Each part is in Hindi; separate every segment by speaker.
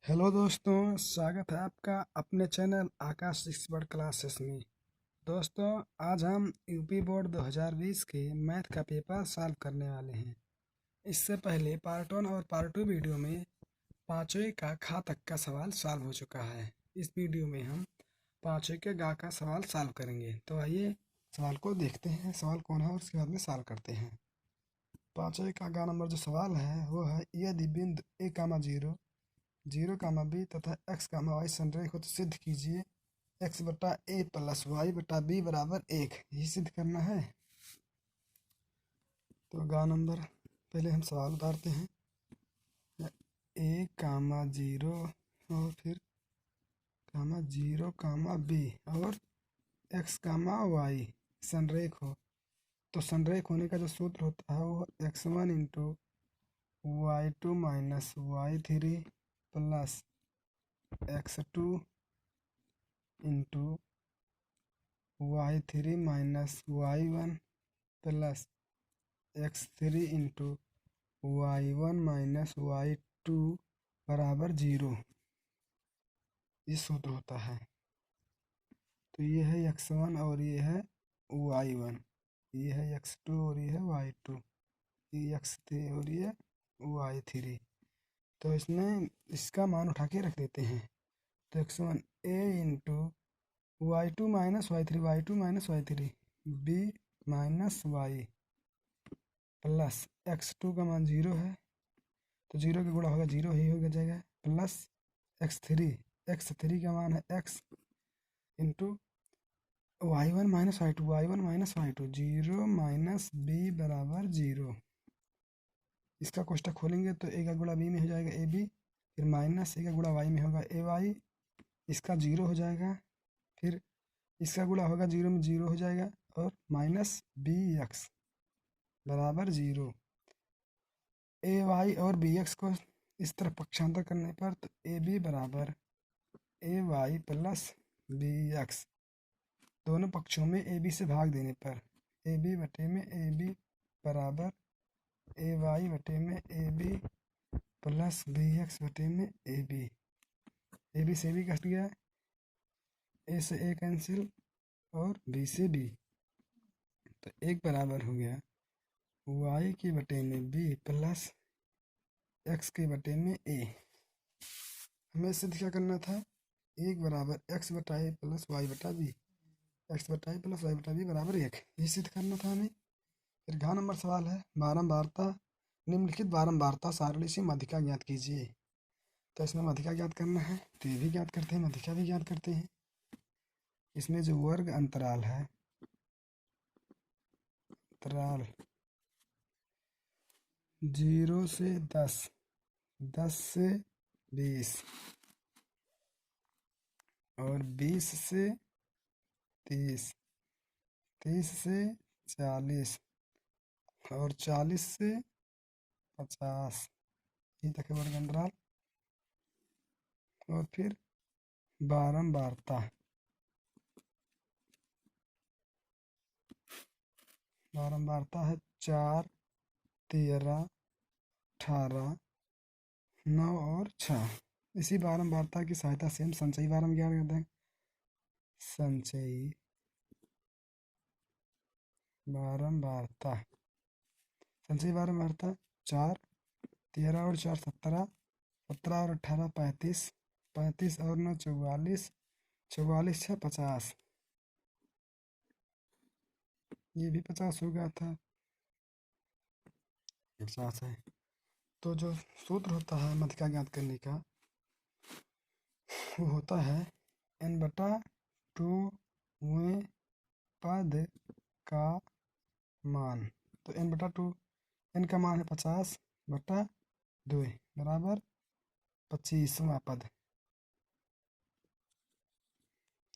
Speaker 1: हेलो दोस्तों, स्वागत है आपका अपने चैनल आकाश सिक्स वर्ड क्लासेस में। दोस्तों, आज हम यूपी बोर्ड 2020 के मैथ का पेपर सॉल्व करने वाले हैं। इससे पहले पार्ट 1 और पार्ट 2 वीडियो में पाँचवें का खा तक का सवाल सॉल्व हो चुका है। इस वीडियो में हम पाँचवें के गा का सवाल सॉल्व करेंगे। तो आइए सवाल को देखते हैं, सवाल कौन है और उसके बाद में सॉल्व करते हैं। पाँचवें का गा नंबर जो सवाल है वो है, यदि बिंदु a, 0 0, बी तथा x, y संरेख हो तो सिद्ध कीजिए x बटा ए प्लस वाई बटा बी बराबर 1। यही सिद्ध करना है। तो गा नंबर पहले हम सवाल उतारते हैं। a, 0 और फिर 0, बी और x, y संरेख हो तो संरेख होने का जो सूत्र होता है वो x1 into y2 minus y3 plus x2 into y3 minus y1 plus x3 into y1 minus y2 बराबर 0। ये सूत्र होता है। तो ये है x1 और ये है y1, ये है x2 और ये है y2, ये x3 और ये y3। तो इसमें इसका मान उठा के रख देते हैं। तो x1 a into y2 minus y3, y2 minus y3 b minus y plus x2 का मान 0 है तो 0 का गुणा होगा 0 ही हो जाएगा, प्लस x3 का मान है x into y1 minus y2 0 minus b बराबर 0। इसका कोष्टक खोलेंगे तो a का गुणा b में हो जाएगा ab, फिर माइनस a का गुणा y में होगा ay, इसका 0 हो जाएगा, फिर इसका गुणा होगा 0 में 0 हो जाएगा और माइनस bx बराबर 0। ए वाई और बी एक्स को इस तरफ पक्षांतर करने पर तो ए बी बराबर ए वाई प्लस बी एक्स, दोनों पक्षों में ए बी से भाग देने पर ए बी बटे में ए बी बराबर ए वाई बटे में A B plus B X बटे में ए बी से भी कट गया, ए से ए कैंसिल और बी से बी, तो एक बराबर हो गया वाई के बटे में बी प्लस एक्स के बटे में ए। हमें सिद्ध क्या करना था, एक बराबर एक्स बटा ए प्लस वाई बटा बी, एक्स बटा ए प्लस वाई बटा बी बराबर 1, ये सिद्ध करना था हमें। फिर घ नंबर सवाल है, बारंबारता निम्नलिखित बारंबारता सारणी से माध्यिका ज्ञात कीजिए। तो इसमें माध्यिका ज्ञात करना है तो ये भी ज्ञात करते हैं, माध्यिका भी ज्ञात करते हैं। इसमें जो वर्ग अंतराल है, अंतराल 0 से 10, 10 से 20 और 20 से 30, 30 से 40 और 40 से 50, ये तक वर्ग अंतराल। और फिर बारंबारता, बारंबारता है 4, 13, 18, 9 और 6। इसी बारंबारता की सहायता से हम संचयी बारम ज्ञात करते हैं। संचयी बारंबारता, संचयी बारंबारता 4, 13 और 4 17, 17 और 18 35, 35 और 9 44, 44 6 50, ये भी 50 हो गया था, 50 है। तो जो सूत्र होता है माध्यिका ज्ञात करने का वो होता है n बटा 2वें पद का मान। तो n बटा 2, n का मान है 50 बटा 2 बराबर 25वां पद,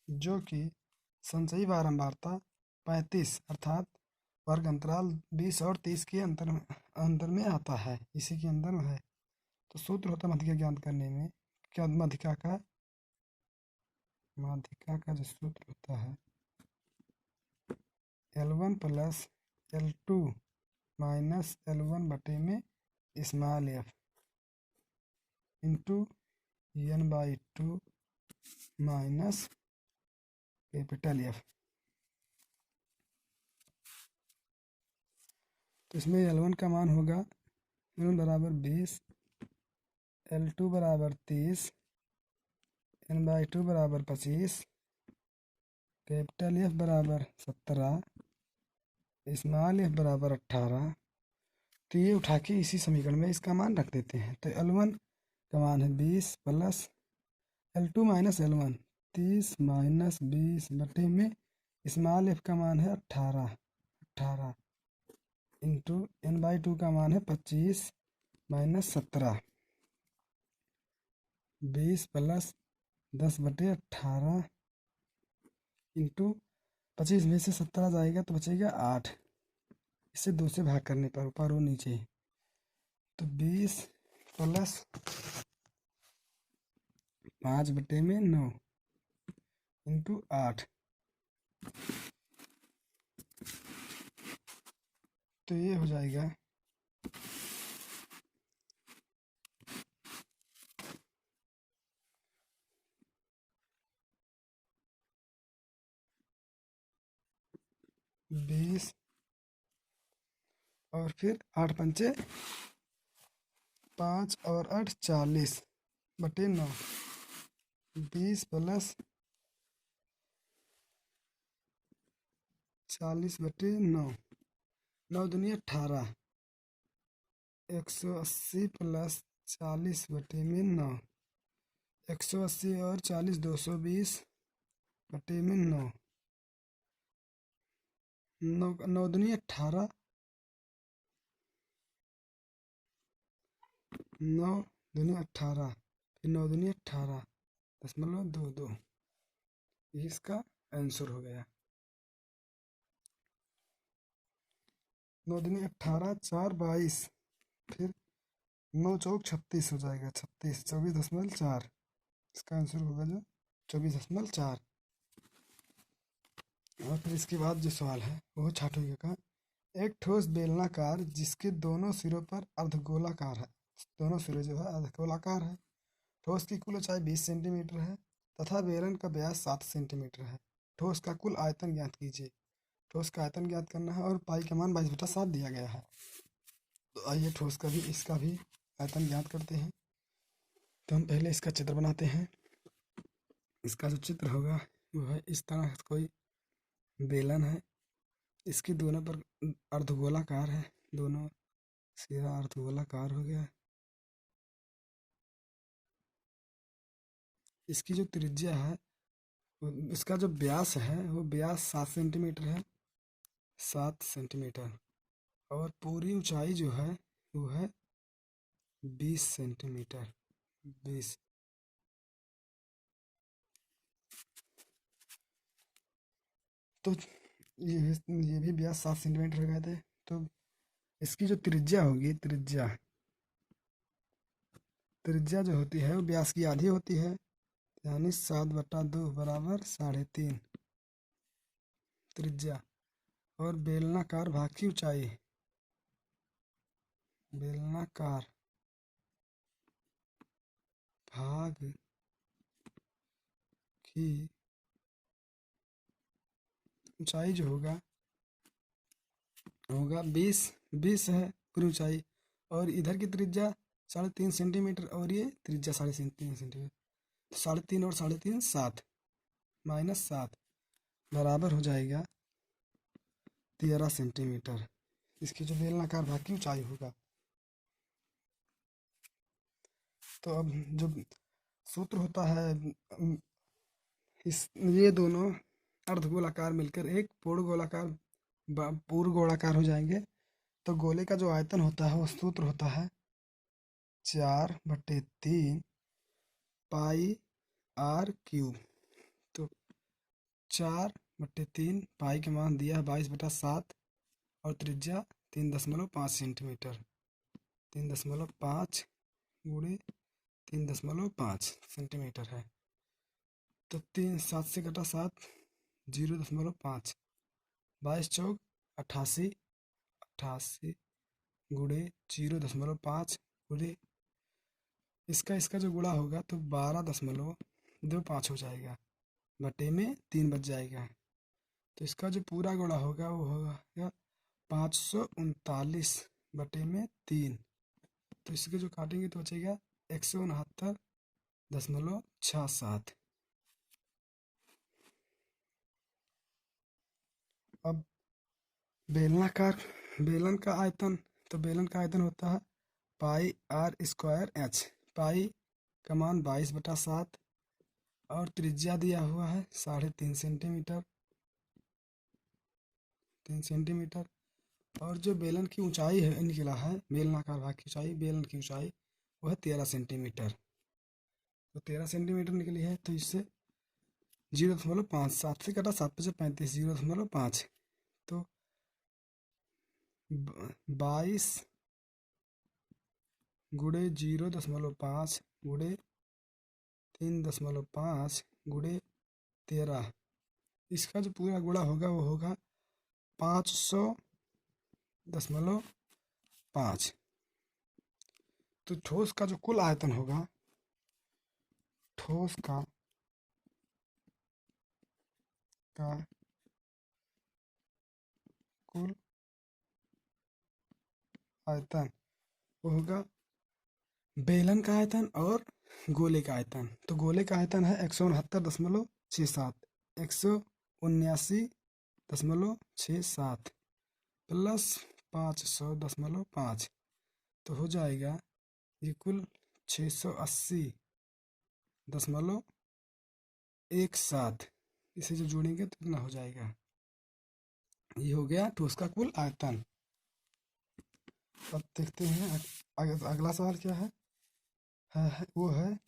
Speaker 1: जो कि संचयी बारंबारता 35 अर्थात वर्ग अंतराल 20 और 30 के अंतर में आता है, इसी के अंदर में है। तो सूत्र होता है माध्यिका ज्ञात करने में क्या, माध्यिका का जो सूत्र होता है L1 plus L2 minus L1 बटे में small f into n/2 minus capital F। तो इसमें L1 का मान होगा L1 बराबर 20, L2 बराबर 30, n/2 बराबर 25, कैपिटल F बराबर 17, स्मॉल f बराबर 18। तो ये उठा के इसी समीकरण में इसका मान रख देते हैं। तो L1 का मान है 20 plus L2 minus L1 30 minus 20 बटे में स्मॉल f का मान है 18 इंटू n/2 का मान है 25 माइनस 17, 20 प्लस 10 बटे 18 इंटू 25 में से 17 जाएगा तो बचेगा 8। इसे 2 से भाग करने पर ऊपर और नीचे, तो 20 प्लस 5 बटे में 9 इंटू 8। तो ये हो जाएगा 20 और फिर 8 पंचे 5 और 8 40 बटे 9, 20 प्लस 40 बटे 9, 9 दूनी 18, 180 प्लस 40 बटे में 9, 180 और 40 220 बटे में 9, 9 दूनी 18, 9 दूनी 18, फिर 9 दूनी 18.22। ये इसका आंसर हो गया। 9 दूनी 18, 4 22, फिर 9 चौक 36 हो जाएगा, 36 24.4। इसका आंसर होगा जो 24.4। और फिर इसके बाद जो सवाल है वो छाटोगे का, एक ठोस बेलनाकार जिसके दोनों सिरों पर अर्धगोलाकार है, दोनों सिरे जो है अर्धगोलाकार है, ठोस की कुल ऊंचाई 20 सेंटीमीटर है तथा बेलन का व्यास 7 सेंटीमीटर है। ठोस का कुल आयतन ज्ञात कीजिए। ठोस का आयतन ज्ञात करना है और पाई का मान 22/7 दिया गया है। तो आइए ठोस का भी इसका भी आयतन ज्ञात करते हैं। तो हम पहले इसका चित्र बनाते हैं। इसका जो चित्र होगा वो है इस तरह, कोई बेलन है, इसकी दोनों पर अर्धगोलाकार है, दोनों सिरा अर्धगोलाकार हो गया। इसकी जो त्रिज्या है, इसका जो व्यास है वो व्यास 7 सेंटीमीटर है, 7 सेंटीमीटर। और पूरी ऊंचाई जो है वो है 20 सेंटीमीटर, 20। तो ये भी व्यास 7 सेंटीमीटर हो गए थे। तो इसकी जो त्रिज्या होगी, त्रिज्या जो होती है वो व्यास की आधी होती है, यानी 7/2 बराबर 3.5 त्रिज्या। और बेलनाकार भाग की ऊंचाई, बेलनाकार भाग की ऊंचाई जो होगा 20 है पूरी ऊंचाई, और इधर की त्रिज्या 3.5 सेंटीमीटर और ये त्रिज्या 3.5 सेंटीमीटर। तो 3.5 और 3.5 7 माइनस 7 बराबर हो जाएगा 13 सेंटीमीटर। इसकी जो बेलनाकार भाग की ऊंचाई होगा। तो अब जो सूत्र होता है, ये दोनों अर्धगोलाकार मिलकर एक पूर्ण गोलाकार हो जाएंगे। तो गोले का जो आयतन होता है वो सूत्र होता है 4/3 पाई r³ तो 4/3 पाई के मान दिया है 22/7 और त्रिज्या 3.5 सेंटीमीटर, 3.5 गुणे 3.5 सेंटीमीटर है। तो 7 से कटा 7, 0.5, 22 चौक 88, 88 गुणे 0.5 गुणे इसका इसका जो गुणा होगा तो 12.25 हो जाएगा, बटे में 3 बच जाएगा। तो इसका जो पूरा गुणा होगा वो होगा 539 बटे में 3। तो इसके जो काटेंगे तो बचेगा 169.67। अब बेलनाकार बेलन का आयतन, तो बेलन का आयतन होता है पाई आर स्क्वायर एच। पाई का मान 22/7 और त्रिज्या दिया हुआ है 3.5 सेंटीमीटर, 3 सेंटीमीटर। और जो बेलन की ऊंचाई है निकला है, बेलनाकार भाग की ऊंचाई, बेलन की ऊंचाई वो है 13 सेंटीमीटर। तो 13 सेंटीमीटर निकली है, तो इससे 0.5, 7 से कटा 7×5 = 35, 0.5। तो 22 गुणे 0.5 गुणे 3.5 गुणे 13, इसका जो पूरा गुणा होगा वो होगा 500.5। तो ठोस का जो कुल आयतन होगा, ठोस का कुल आयतन वो होगा बेलन का आयतन और गोले का आयतन। तो गोले का आयतन है 169.67, 179.67 प्लस 500.5, तो हो जाएगा ये कुल 680.17। इसे जो जोड़ेंगे तो इतना हो जाएगा। ये हो गया ठोस का कुल आयतन। अब देखते हैं अगला सवाल क्या है। वो है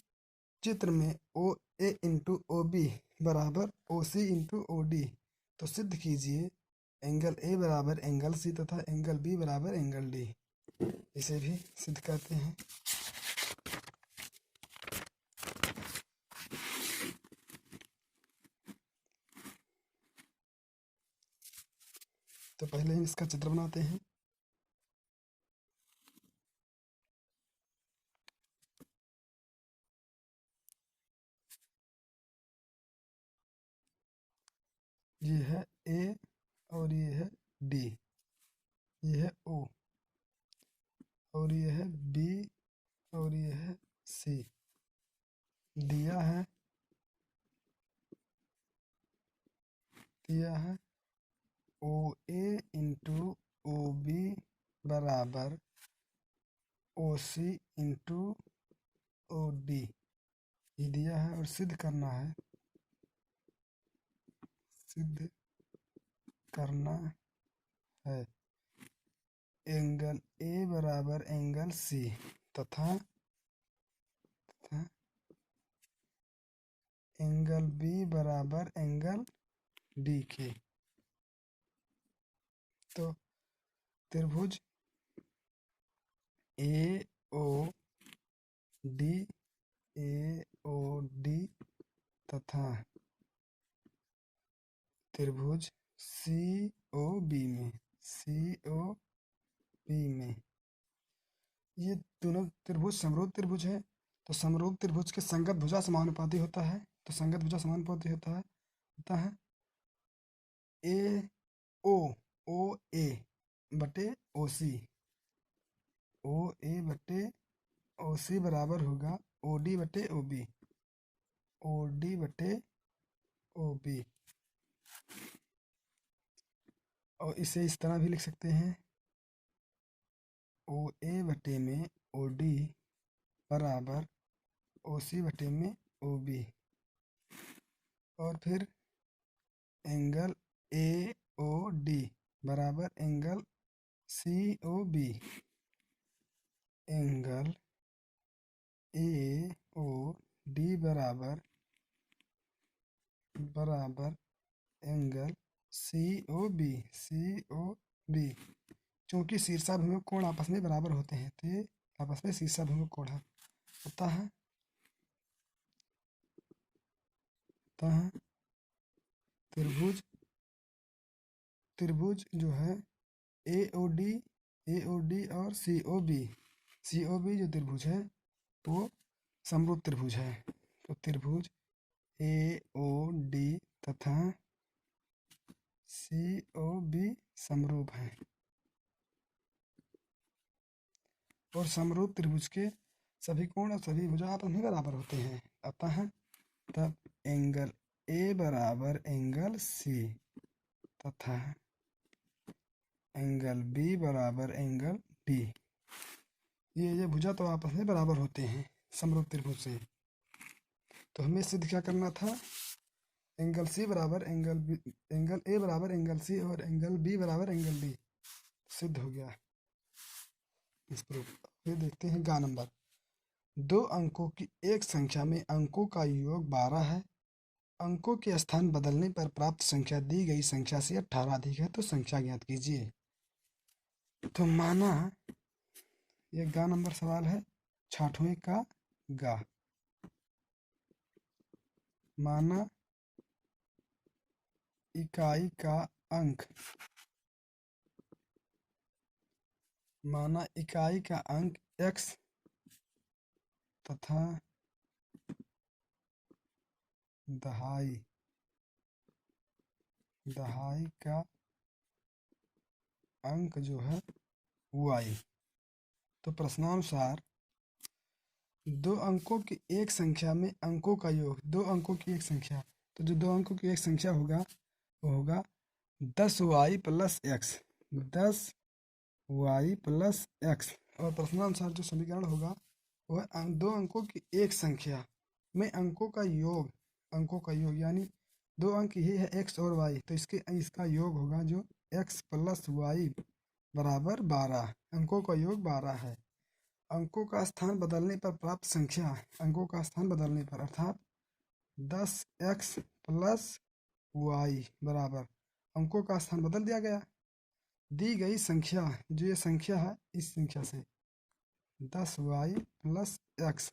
Speaker 1: चित्र में ओ ए इंटू ओ बी बराबर ओ सी इंटू ओ डी। तो सिद्ध कीजिए एंगल ए बराबर एंगल सी तथा एंगल बी बराबर एंगल डी। इसे भी सिद्ध करते हैं। तो पहले हम इसका चित्र बनाते हैं। ये है ए और ये है डी, ये है ओ और ये है बी और ये है सी। दिया है ओ ए इंटू ओ बी बराबर ओ सी इंटू ओ डी, ये दिया है। और सिद्ध करना है एंगल ए बराबर एंगल सी तथा एंगल बी बराबर एंगल डी के। तो त्रिभुज ए ओ डी तथा त्रिभुज सी ओ बी में ये दोनों त्रिभुज समरूप त्रिभुज है। तो समरूप त्रिभुज के संगत भुजा समानुपाती होता है। तो संगत भुजा समानुपाती होता है ए ओ ए बटे ओ सी, ओ ए बटे ओ सी बराबर होगा ओ डी बटे ओ बी, ओ डी बटे ओ बी। और इसे इस तरह भी लिख सकते हैं ओ ए बटे में ओ डी बराबर ओ सी बटे में ओ बी। और फिर एंगल ए ओ डी बराबर angle C O B, angle A O D बराबर एंगल सी ओ बी। चूंकि शीर्षाभिमुख कोण आपस में बराबर होते हैं तो ये आपस में शीर्षाभिमुख कोण होता है त्रिभुज जो है ए ओ डी और सी ओ बी जो त्रिभुज है वो समरूप त्रिभुज है। तो त्रिभुज ए ओ डी तथा सी ओ बी समरूप है और समरूप त्रिभुज के सभी कोण और सभी भुजा आपस में बराबर होते हैं। अतः तब एंगल ए बराबर एंगल सी तथा एंगल बी बराबर एंगल डी, ये भुजा तो आपस में बराबर होते हैं समरूप त्रिभुज से। तो हमें सिद्ध क्या करना था, एंगल सी बराबर एंगल बी, एंगल ए बराबर एंगल सी और एंगल बी बराबर एंगल डी सिद्ध हो गया इस प्रूफ। फिर देखते हैं गा नंबर। दो अंकों की एक संख्या में अंकों का योग 12 है। अंकों के स्थान बदलने पर प्राप्त संख्या दी गई संख्या से 18 अधिक है, तो संख्या ज्ञात कीजिए। तो माना ये गा नंबर सवाल है 6ठवें का गा। माना इकाई का अंक, माना इकाई का अंक x तथा दहाई का अंक जो है y। तो प्रश्नानुसार दो अंकों की एक संख्या में अंकों का योग, दो अंकों की एक संख्या, तो जो दो अंकों की एक संख्या होगा वो होगा 10y plus x, 10y plus x. और प्रश्नानुसार जो समीकरण होगा वह दो अंकों की एक संख्या में अंकों का योग, अंकों का योग यानी दो अंक ही है x और y, तो इसका योग होगा जो x प्लस y बराबर 12, अंकों का योग 12 है। अंकों का स्थान बदलने पर प्राप्त संख्या, अंकों का स्थान बदलने पर अर्थात 10x प्लस y बराबर, अंकों का स्थान बदल दिया गया, दी गई संख्या जो ये संख्या है इस संख्या से 10y प्लस x,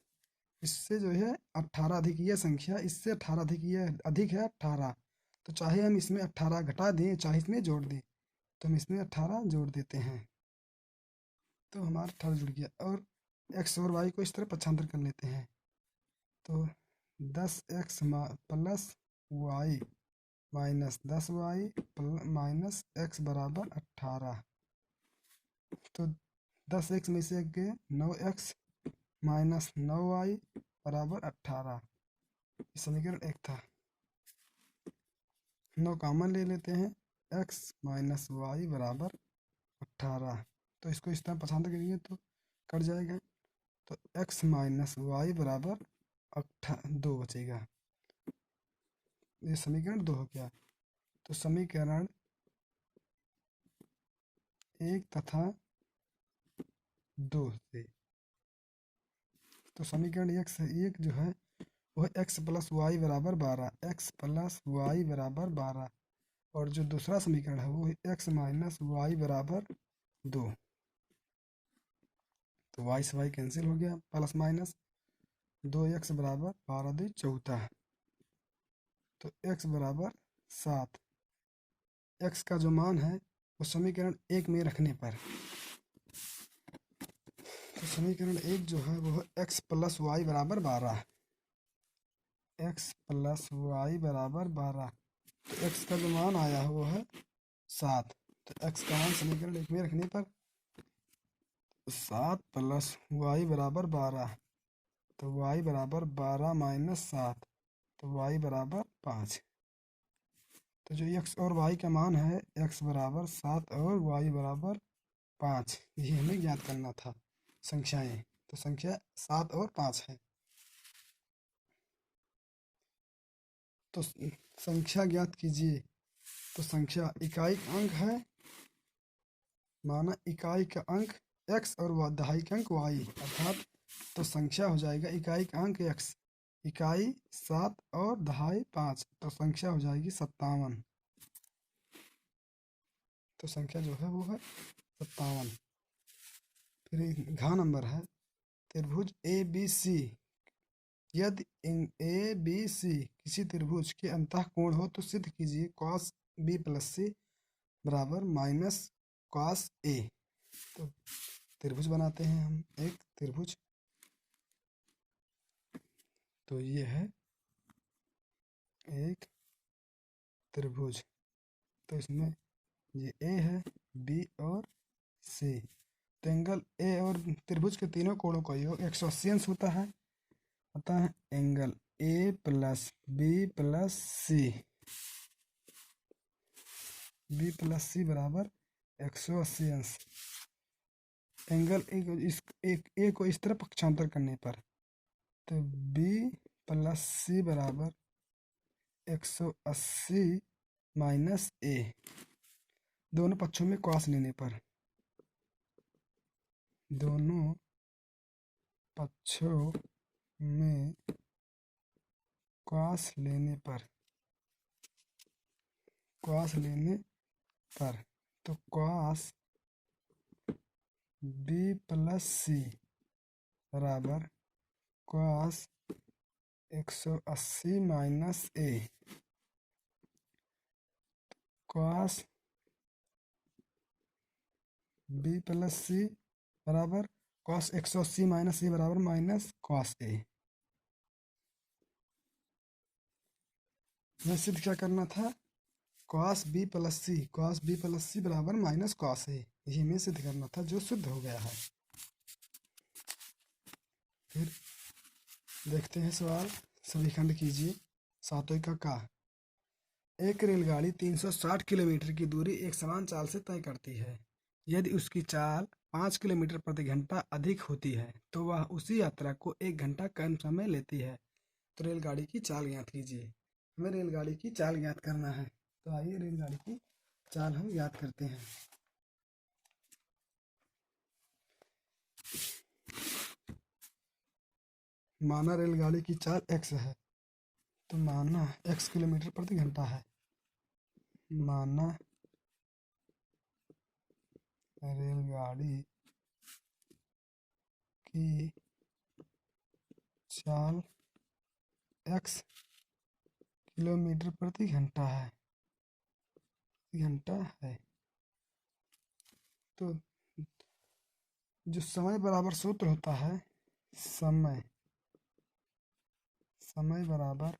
Speaker 1: इससे जो है 18 अधिक ये संख्या, इससे 18 अधिक ये अधिक है 18, तो चाहे हम इसमें 18 घटा दें चाहे इसमें जोड़ दें, तो हम इसमें 18 जोड़ देते हैं तो हमारा 18 जुड़ गया। और x और y को इस तरह पक्षांतर कर लेते हैं, तो 10x plus y minus 10y minus x बराबर 18, तो 10x में से एक गए 9x माइनस 9y बराबर 18, समीकरण 1 था। 9 कॉमन ले लेते हैं, x माइनस वाई बराबर 18, तो इसको इस तरह पसंद करेंगे तो कट जाएगा, तो x माइनस वाई बराबर 2 बचेगा, ये समीकरण 2 हो गया। तो समीकरण 1 तथा 2 से, तो समीकरण 1 से 1 जो है वह x प्लस वाई बराबर 12, x प्लस वाई बराबर 12, और जो दूसरा समीकरण है वो x माइनस वाई बराबर 2, तो y से y कैंसिल हो गया, प्लस माइनस 2x बराबर 12 2 14, तो x बराबर 7, x का जो मान है वो समीकरण 1 में रखने पर, तो समीकरण 1 जो है वो x प्लस वाई बराबर 12, x प्लस वाई बराबर 12, तो x का जो मान आया है वो है 7, तो x का मान समीकरण 1 में रखने पर 7 प्लस वाई बराबर 12, तो y बराबर 12 माइनस 7, तो y बराबर 5। तो जो x और y का मान है x बराबर 7 और y बराबर 5, यही हमें ज्ञात करना था संख्याएं, तो संख्या 7 और 5 है। तो संख्या ज्ञात कीजिए, तो संख्या इकाई का अंक है, माना इकाई का अंक x और दहाई का अंक y, अर्थात तो संख्या हो जाएगा इकाई का अंक x, इकाई 7 और दहाई 5, तो संख्या हो जाएगी 57, तो संख्या जो है वो है 57। फिर घ नंबर है त्रिभुज ए बी सी, यदि ए बी सी किसी त्रिभुज के अंतः कोण हो तो सिद्ध कीजिए कॉस बी प्लस सी बराबर माइनस कॉस ए। तो त्रिभुज बनाते हैं हम, एक त्रिभुज तो ये है एक त्रिभुज। तो इसमें ये ए है, बी और सी। तो एंगल ए और त्रिभुज के तीनों कोणों का योग 180 अंश होता है angle A plus B plus C, B plus C बराबर 180 अंश। एंगल ए को इस तरह पक्षांतर करने पर तो बी प्लस सी बराबर 180 माइनस ए। दोनों पक्षों में कॉस लेने पर, दोनों पक्षों में कॉस लेने पर, कॉस लेने पर तो कॉस बी प्लस सी बराबर कॉस 180 माइनस ए। कॉस बी प्लस सी बराबर कॉस 180 माइनस ए बराबर माइनस कॉस ए। हमें सिद्ध क्या करना था? कॉस बी प्लस सी, कॉस बी प्लस सी बराबर माइनस कॉस ए, यही हमें सिद्ध करना था, जो सिद्ध हो गया है। फिर देखते हैं सवाल, समीकरण कीजिए। सातों का एक रेलगाड़ी 360 किलोमीटर की दूरी एक समान चाल से तय करती है। यदि उसकी चाल 5 किलोमीटर प्रति घंटा अधिक होती है तो वह उसी यात्रा को 1 घंटा कम समय लेती है। तो रेलगाड़ी की चाल ज्ञात कीजिए। हमें रेलगाड़ी की चाल ज्ञात करना है, तो आइए रेलगाड़ी की चाल हम ज्ञात करते हैं। माना रेलगाड़ी की चाल x है, तो माना x किलोमीटर प्रति घंटा है। माना रेलगाड़ी की चाल x किलोमीटर प्रति घंटा है, तो जो समय बराबर सूत्र होता है, समय बराबर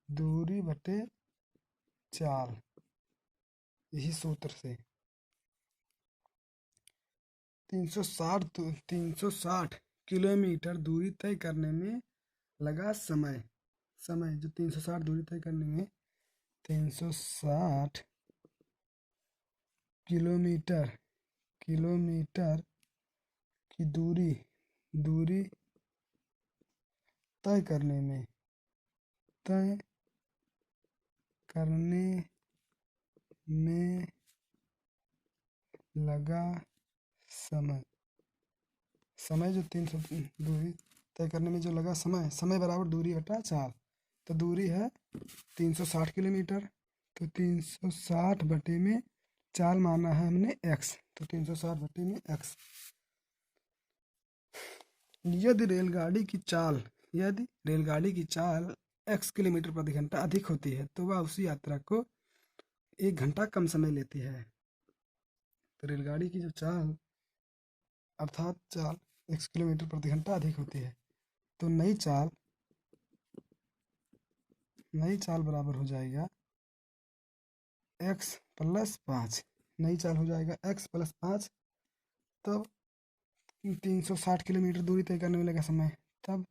Speaker 1: दूरी बटे चाल, यही सूत्र से 360 किलोमीटर दूरी तय करने में लगा समय, जो 360 दूरी तय करने में 360 किलोमीटर की दूरी तय करने में लगा समय जो 300 दूरी तय करने में जो लगा समय बराबर दूरी बटा चाल। तो दूरी है 360 किलोमीटर, तो 360 बटे में चाल माना है हमने x, तो 360 बटे में x। यदि रेलगाड़ी की चाल x किलोमीटर प्रति घंटा अधिक होती है तो वह उसी यात्रा को 1 घंटा कम समय लेती है। तो रेलगाड़ी की जो चाल अर्थात चाल x किलोमीटर प्रति घंटा अधिक होती है, तो नई चाल बराबर हो जाएगा x प्लस 5। नई चाल हो जाएगा x प्लस 5। तब 360 किलोमीटर दूरी तय करने में लगा समय, तब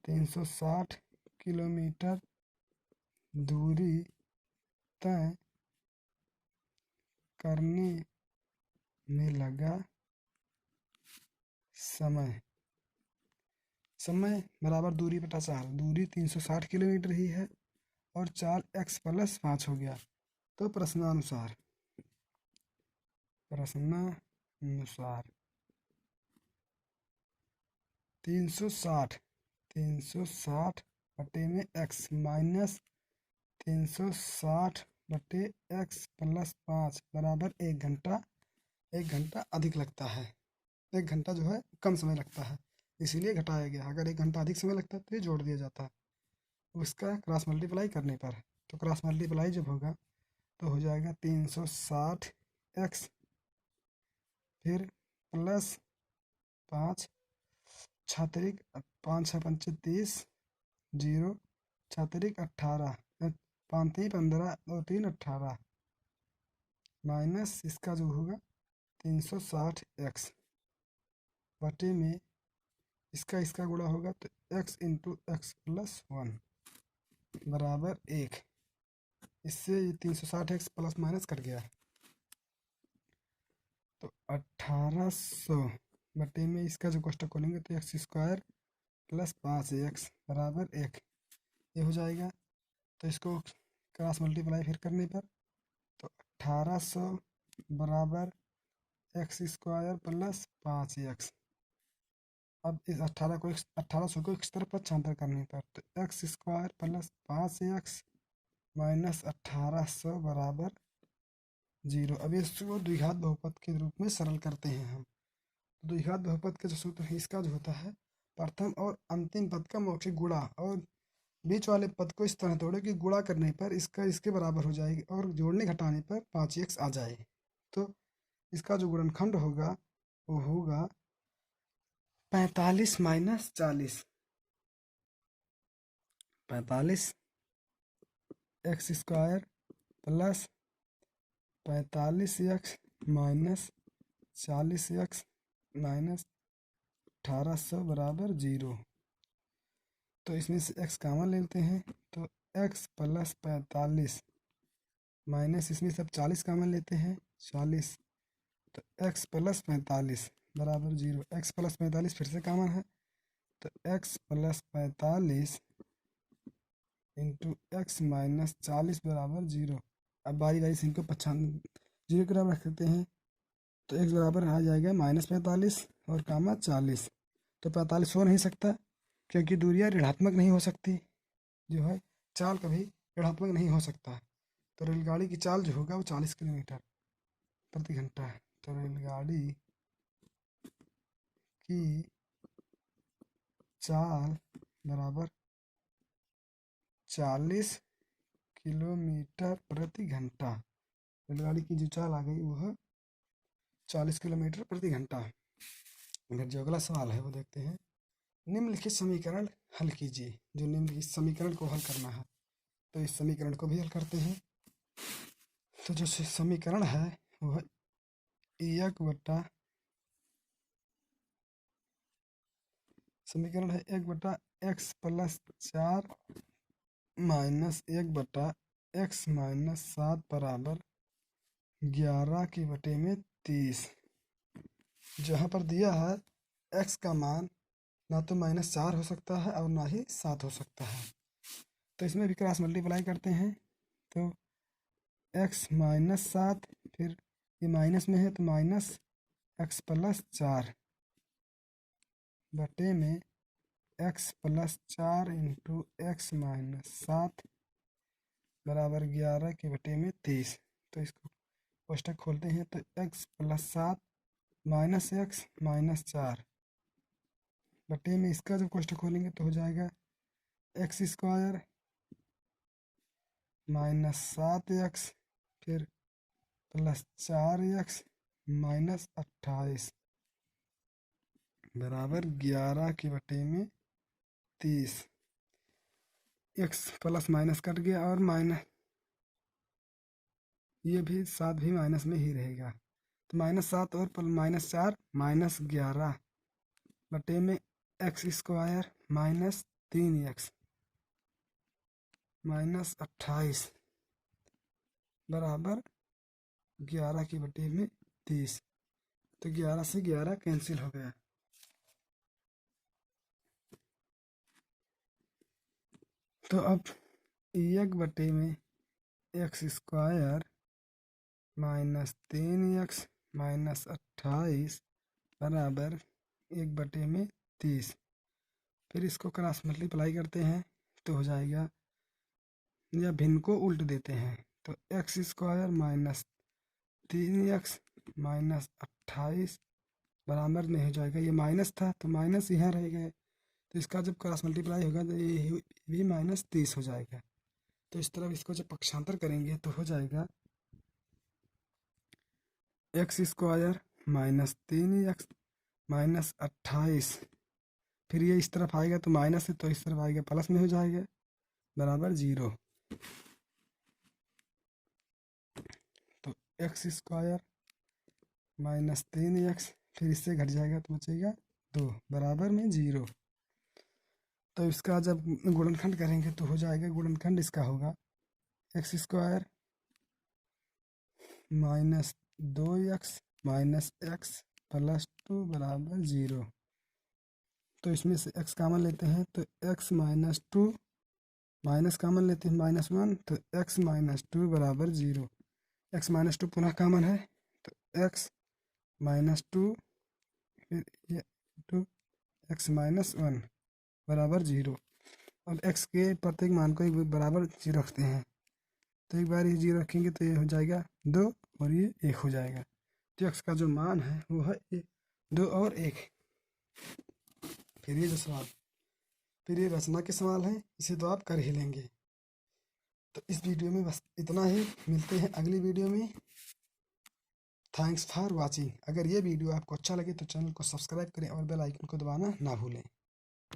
Speaker 1: 360 किलोमीटर दूरी तय करने में लगा समय बराबर दूरी बटा चाल। दूरी 360 किलोमीटर ही है और चाल x प्लस 5 हो गया। तो प्रश्नानुसार 360 बटे में x माइनस 360 बटे x प्लस 5 बराबर 1 घंटा। 1 घंटा अधिक लगता है, 1 घंटा जो है कम समय लगता है, इसीलिए घटाया गया। अगर 1 घंटा अधिक समय लगता तो ये जोड़ दिया जाता उसका क्रॉस मल्टीप्लाई करने पर। तो क्रॉस मल्टीप्लाई जब होगा तो हो जाएगा 360x फिर प्लस 5 छात्रिक 5 6 25 30 0, 6 × 18, 5 × 15, 2 × 3 = 18 माइनस इसका जो होगा 360x बटे में इसका गुणा होगा तो x × x+1 बराबर 1। इससे ये 360x प्लस माइनस कट गया तो 1800 बटे में इसका जो कोष्टक खोलेंगे तो x² + 5x बराबर 1 ये हो जाएगा। तो इसको क्रॉस मल्टीप्लाई फिर करने पर तो 1800 बराबर x² + 5x। अब इस 1800 को इस तरफ पक्षांतर करने पर तो x² + 5x माइनस 1800 बराबर 0। अब इसको द्विघात बहुपद के रूप में सरल करते हैं हम। तो द्विघात बहुपद का जो सूत्र है इसका जो होता है प्रथम और अंतिम पद का मौखिक गुणा और बीच वाले पद को इस तरह तोड़े कि गुणा करने पर इसका इसके बराबर हो जाएगी और जोड़ने घटाने पर 5x आ जाए। तो इसका जो गुणनखंड होगा वो होगा 45 - 40, 45 x² + 45x minus 40x minus 1800 बराबर 0। तो इसमें से x कॉमन लेते हैं तो x + 45 माइनस इसमें सब 40 कॉमन लेते हैं 40 तो x + 45 बराबर 0। x + 45 फिर से कॉमन है तो x + 45 × x माइनस 40 बराबर 0। अब बारी बारी से इनको 0 के बराबर रख देते हैं तो x बराबर आ जाएगा -45 और कामा 40। तो 45 हो नहीं सकता क्योंकि दूरियां ऋणात्मक नहीं हो सकती, जो है चाल कभी ऋणात्मक नहीं हो सकता। तो रेलगाड़ी की चाल जो होगा वो 40 किलोमीटर प्रति घंटा है। तो रेलगाड़ी की चाल बराबर 40 किलोमीटर प्रति घंटा। रेलगाड़ी की जो चाल आ गई वह 40 किलोमीटर प्रति घंटा। अगर जो अगला सवाल है वो देखते हैं। निम्नलिखित समीकरण हल कीजिए। जो निम्नलिखित समीकरण को हल करना है तो इस समीकरण को भी हल करते हैं। तो जो समीकरण है वह समीकरण है 1/x + 4 माइनस 1/x माइनस 7 बराबर 11 की बटे में 30। जहाँ पर दिया है x का मान ना तो -4 हो सकता है और ना ही 7 हो सकता है। तो इसमें भी क्रॉस मल्टीप्लाई करते हैं तो x -7 फिर ये माइनस में है तो -x + 4 बटे में x + 4 × x माइनस 7 बराबर 11 की बटे में 30। तो इसको कोष्टक खोलते हैं तो x + 7 -x -4 बटे में इसका जब कोष्टक खोलेंगे तो हो जाएगा x² -7x फिर +4x -28 बराबर 11 की बटे में 30। x प्लस माइनस कट गया और माइनस ये भी 7 भी माइनस में ही रहेगा तो -7 और -4 -11 बटे में x² -3x -28 बराबर 11 की बटे में 30। तो 11 से 11 कैंसिल हो गया। तो अब 1 बटे में x² -3x -28 बराबर 1 बटे में 30। फिर इसको क्रॉस मल्टीप्लाई करते हैं तो हो जाएगा, या भिन्न को उल्ट देते हैं तो x² -3x -28 बराबर में हो जाएगा। ये माइनस था तो माइनस यहाँ रह गए तो इसका जब क्रॉस मल्टीप्लाई होगा तो ये भी -30 हो जाएगा। तो इस तरफ इसको जब पक्षांतर करेंगे तो हो जाएगा x² -3x -28 फिर ये इस तरफ आएगा तो माइनस है, तो इस तरफ आएगा प्लस में हो जाएगा बराबर 0। तो एक्स स्क्वायर माइनस 3x, फिर इससे घट जाएगा तो बचेगा 2 बराबर में 0। तो इसका जब गुणनखंड करेंगे तो हो जाएगा, गुणनखंड इसका होगा x square minus 2x minus x plus 2 बराबर 0। तो इसमें से x कॉमन लेते हैं तो x माइनस 2, माइनस कॉमन लेते हैं -1, तो x माइनस 2 बराबर 0। x माइनस 2 पुनः कॉमन है तो x माइनस 2, फिर ये 2 x माइनस 1 बराबर 0। अब x के प्रत्येक मान को एक बराबर 0 रखते हैं, तो एक बार ये 0 रखेंगे तो ये हो जाएगा 2 और ये 1 हो जाएगा। तो x का जो मान है वो है 2 और 1। फिर ये जो सवाल, फिर ये रचना के सवाल हैं, इसे तो आप कर ही लेंगे। तो इस वीडियो में बस इतना ही, मिलते हैं अगली वीडियो में। Thanks for watching. अगर ये वीडियो आपको अच्छा लगे तो चैनल को सब्सक्राइब करें और बेल आइकन को दबाना ना भूलें।